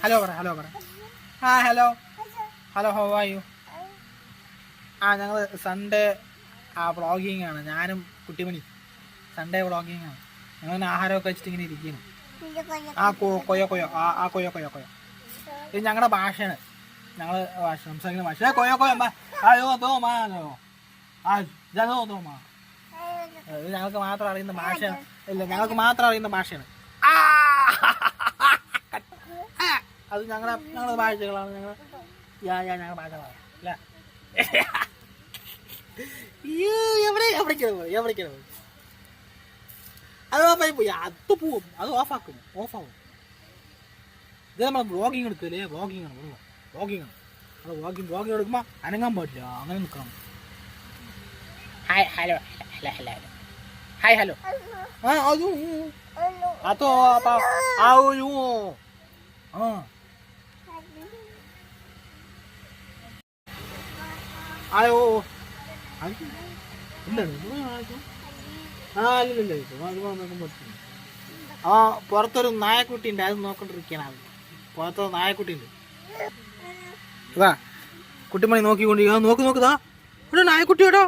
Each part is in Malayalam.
ഹലോ പറ ഹലോ പറ. ആ hello hello, how are you? ഞങ്ങൾ സൺഡേ വ്ളോഗിങ് ആണ്. ഞാനും കുട്ടിമണി സൺഡേ വ്ളോഗിങ് ആണ്. ഞങ്ങൾ ആഹാരമൊക്കെ വെച്ചിട്ട് ഇങ്ങനെ ഇരിക്കുന്നു. കൊയ്യോ കൊയ്യോ കൊയ്യോ കൊയ്യോ കൊയ്യോ. ഇത് ഞങ്ങളുടെ ഭാഷയാണ്. ഞങ്ങൾ സംസാരിക്കുന്ന ഭാഷ കൊയ്യോ കൊയ്യോ. ഇത് ഞങ്ങൾക്ക് മാത്രം അറിയുന്ന ഭാഷയാണ്. ഇല്ല, ഞങ്ങൾക്ക് മാത്രം അറിയുന്ന ഭാഷയാണ്. അത് ഞങ്ങളുടെ ഭാഷകളാണ്. ഞങ്ങളുടെ ഭാഷകളാണ് അല്ല. എവിടേക്കാണ് അത് പോയി അത് പോവും. അത് ഓഫാവും. ഇത് നമ്മൾ വ്ളോഗിങ് എടുക്കില്ലേ? വ്ളോഗിങ് ആണ് അത്. വ്ളോഗിങ് എടുക്കുമ്പോൾ അനങ്ങാൻ പാടില്ല, അങ്ങനെ നിൽക്കണം. Hi hello hello hello hi hello. അതോ അയ്യോ പുറത്തൊരു നായക്കുട്ടി ഉണ്ട്, അത് നോക്കൊണ്ടിരിക്കാനാണ്. പുറത്തൊരു നായക്കുട്ടി ഉണ്ട്. ഇതാ കുട്ടിമണി നോക്കിക്കൊണ്ടിരിക്കുക. നോക്കുതാ ഇവിടെ നായക്കുട്ടി കേട്ടോ.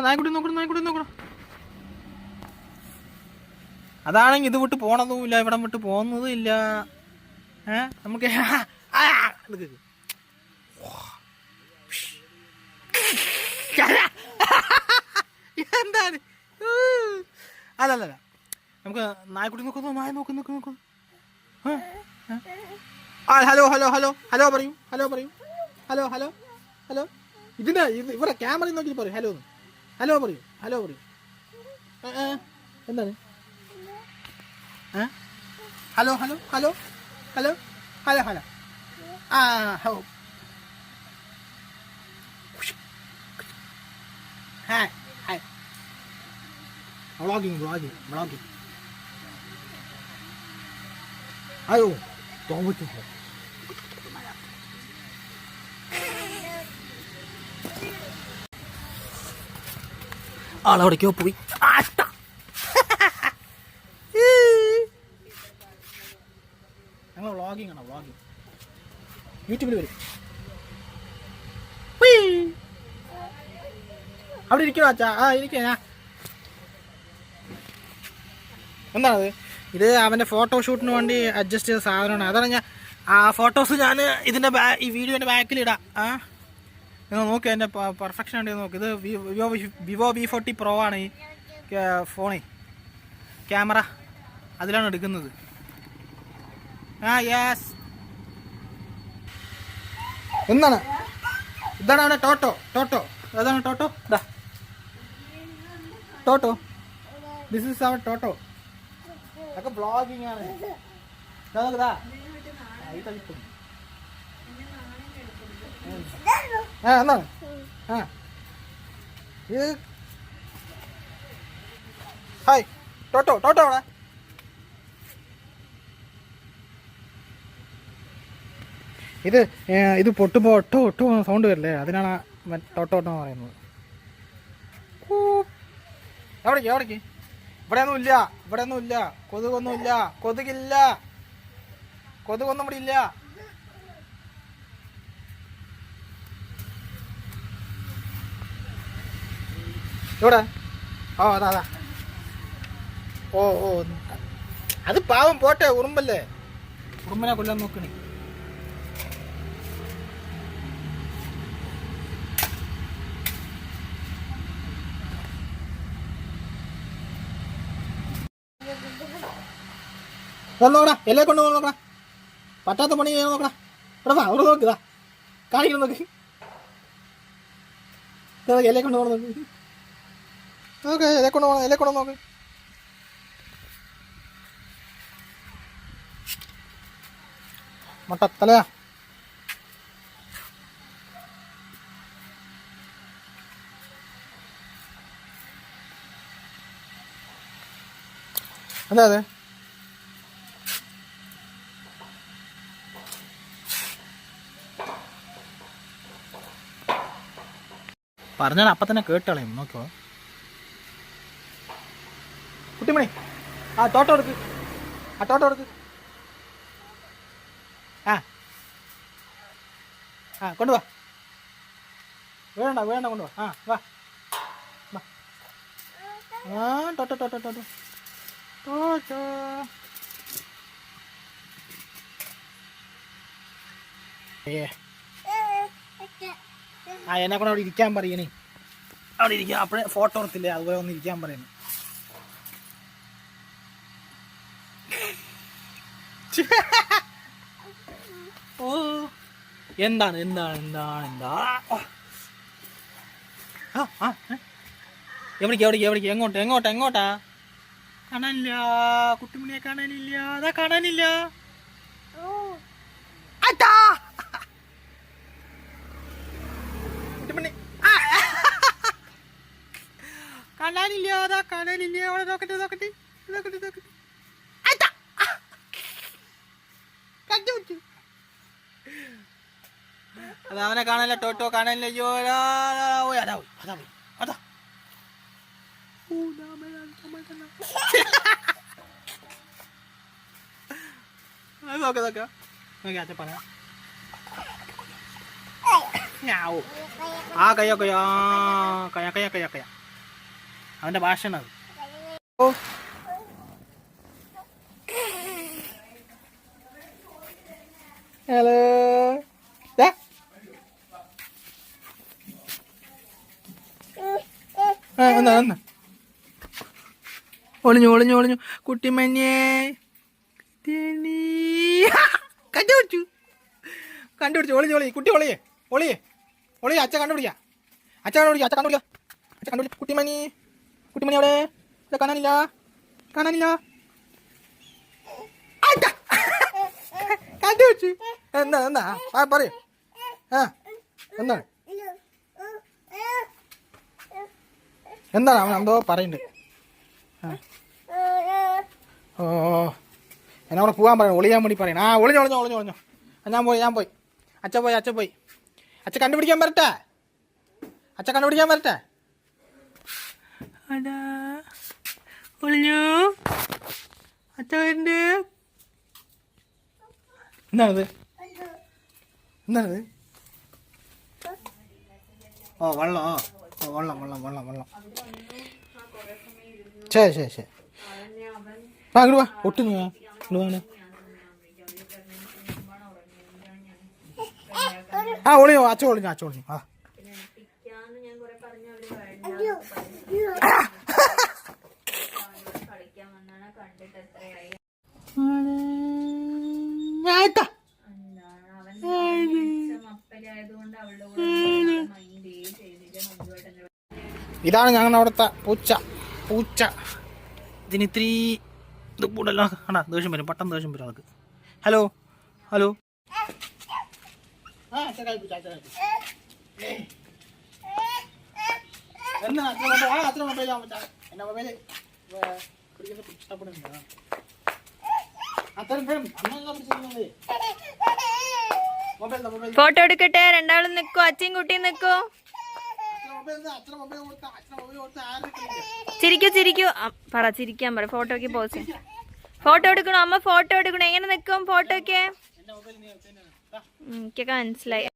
നായക്കുട്ടി നോക്കണം. അതാണെങ്കിൽ ഇത് വിട്ട് പോണതുമില്ല, ഇവിടെ വിട്ട് പോകുന്നതും ഇല്ല. നമുക്ക് എന്താണ്? അല്ലല്ല, നമുക്ക് നായക്കുട്ടി നോക്കുന്നു. ഹലോ പറയൂ. ഹലോ ഇതിന്റെ ഇവിടെ ക്യാമറ നോക്കി പറയൂ. ഹലോ പറയൂ. എന്താണ്? Hello hi vlogging. അയ്യോ തോന്നിച്ചു. ആളവിടേക്കോ പോയി. ഞങ്ങൾ വ്ളോഗിങ് യൂട്യൂബിൽ വരും. അവിടെ ഇരിക്കണോ അച്ഛാ? ഇരിക്കാ. എന്താണത്? ഇത് അവൻ്റെ ഫോട്ടോഷൂട്ടിന് വേണ്ടി അഡ്ജസ്റ്റ് ചെയ്ത സാധനമാണ്. അതാണ് ഞാൻ ഫോട്ടോസ് ഞാൻ ഇതിൻ്റെ ഈ വീഡിയോൻ്റെ ബാക്കിൽ ഇടാം. നിങ്ങൾ നോക്ക്, എൻ്റെ പെർഫെക്ഷൻ ഉണ്ട് നോക്ക്. ഇത് വിവോ V40 Pro ആണ് ഈ ഫോണേ. ക്യാമറ അതിലാണ് എടുക്കുന്നത്. യെസ്. എന്താണ്? ഇതാണ് അവൻ്റെ ടോട്ടോ. അതാണ് ടോട്ടോ. ദിസ് ഈസ് അവർ ടോട്ടോ. അതൊക്കെ ബ്ലോഗിങ് ആണ്. എന്താണ്? ഹായ് ടോട്ടോ അവിടെ. ഇത് പൊട്ടുമ്പോൾ ഒട്ടോ സൗണ്ട് വരില്ലേ? അതിനാണ് ടോട്ടോ എന്ന് പറയുന്നത്. എവിടേക്ക്? ഇവിടെയൊന്നും ഇല്ല. കൊതുകൊന്നുമില്ല. കൊതുകൊന്നും ഇവിടെ ഇല്ല. ഇവിടെ അതാ. ഓ അത് പാവം പോട്ടെ. ഉറുമ്പല്ലേ? ഉറുമ്പിനെ കൊല്ലാൻ നോക്കണേ. നോക്കടാ, എല്ലാം കൊണ്ട് നോക്കടാ. പറ്റാത്ത പണി ചെയ്യാൻ നോക്കടാ. ഇവിടെ വാ, അവിടെ നോക്കുക. കാണിക്കണം നോക്കി. എല്ലാം കൊണ്ട് പോകണം നോക്കി. എല്ലാം കൊണ്ട് നോക്ക്. മൊട്ടത്തലയാ. അതെ പറഞ്ഞാൽ അപ്പം തന്നെ കേട്ടളയും. നോക്കോ കുട്ടിമണി, ടോട്ടോ എടുക്ക്. അട്ടോട്ട് കൊടുക്ക്. ആ ആ കൊണ്ടുവാ. വേണ്ട വേണ്ട കൊണ്ടുവാ. ആ വാ വാ. ആ ടോട്ടോ ടോട്ടോ ടോട്ടോ ടോട്ടോ. ആ എന്നെ കൂടെ അവിടെ ഇരിക്കാൻ പറയണേ. അവിടെ ഇരിക്കാം. അപ്പോഴേ ഫോട്ടോ എടുത്തില്ലേ, അതുപോലെ ഒന്ന് ഇരിക്കാൻ പറയുന്നു. ഓ എന്താണ് എന്താണ് എന്താണ് എന്താ? എവിടേക്ക് എവിടേക്ക് എവിടേക്ക് എങ്ങോട്ട് എങ്ങോട്ടാ എങ്ങോട്ടാ? കാണാനില്ല, കുട്ടിമണിയെ കാണാനില്ല. അതാ കാണാനില്ല. കുട്ടിമണി കാണാനില്ല, അതാ കാണാനില്ല. അവിടെ നോക്കട്ടെ നോക്കട്ടെ നോക്കട്ടെ നോക്കട്ടെ. അത് അവനെ കാണാനില്ല, ടോട്ടോ കാണാനില്ല. അയ്യോ അതാ പോയി അതാ പോയി അതാ. നോക്ക നോക്ക നോക്കി അച്ഛ പറയാം. ആ കയ്യോ കയ്യോ കയ്യ കയ്യ കയ്യ കയ്യ. അവന്റെ ഭാഷയാണ് അത്. ഓ ഹലോ. എന്നാ എന്നാ ഒളിഞ്ഞു ഒളിഞ്ഞു ഒളിഞ്ഞു. കുട്ടിമഞ്ഞേ കണ്ടുപിടിച്ചു കണ്ടുപിടിച്ചു. ഒളിഞ്ഞു ഒളി കുട്ടി ഒളിയേ ഒളിയേ ഒളിയേ. അച്ഛൻ കണ്ടുപിടിക്കാം. അച്ഛൻ കണ്ടുപിടിക്കാം. അച്ഛൻ കണ്ടുപിടിക്കാം. അച്ഛൻ കണ്ടുപിടിച്ചു. കുട്ടിമണി കുട്ടിമണി അവിടെ കാണാനില്ല കാണാനില്ല. കണ്ടുപിടിച്ചു. എന്താ എന്താ ആ പറയൂ. ആ എന്താണ് എന്താണ് അവൻ എന്തോ പറയുന്നുണ്ട്. ഓ എന്നെ അവിടെ പോകാൻ പറയണം, ഒളിയാൻ വേണ്ടി പറയണം. ആ ഒളിഞ്ഞോ ഒളിഞ്ഞോ ഒളിഞ്ഞോ ഒളിഞ്ഞോ. ഞാൻ പോയി അച്ഛൻ പോയി അച്ഛൻ കണ്ടുപിടിക്കാൻ വരട്ടെ. അച്ഛൻ കണ്ടുപിടിക്കാൻ വരട്ടെ. അടാ ഒളിഞ്ഞു. അച്ഛൻ വരുന്നുണ്ട്. എന്താണത് എന്താണത്? ഓ വെള്ളം. ഓ വെള്ളം വെള്ളം വെള്ളം വെള്ളം. ശരി ശരി ശരി. ആ ഇങ്ങോട്ട് വാ. ഒട്ടുന്നു ഇങ്ങോട്ട്. ആ ഒളിയോ അച്ഛൻ ഒളിഞ്ഞു അച്ഛൻ ഒളിഞ്ഞു. ആ ഇതാണ് ഞങ്ങളുടെ അവിടുത്തെ പൂച്ച. ഇതിനിത്തിരി ഇത് കൂടല്ലോ. ആണോ ദേഷ്യം വരും, പെട്ടെന്ന് ദേഷ്യം വരും അതൊക്കെ. Hello hello. ഫോട്ടോ എടുക്കട്ടെ. രണ്ടാളും നിക്കോ? അച്ഛയും കുട്ടിയും നിക്കോ? ചിരിക്കൂ പറ, ചിരിക്കാൻ പറ. ഫോട്ടോക്ക് പോസ്. ഫോട്ടോ എടുക്കണോ അമ്മ? ഫോട്ടോ എടുക്കണോ? എങ്ങനെ നിക്കും ഫോട്ടോക്ക്? എനിക്കൊക്കെ മനസ്സിലായി.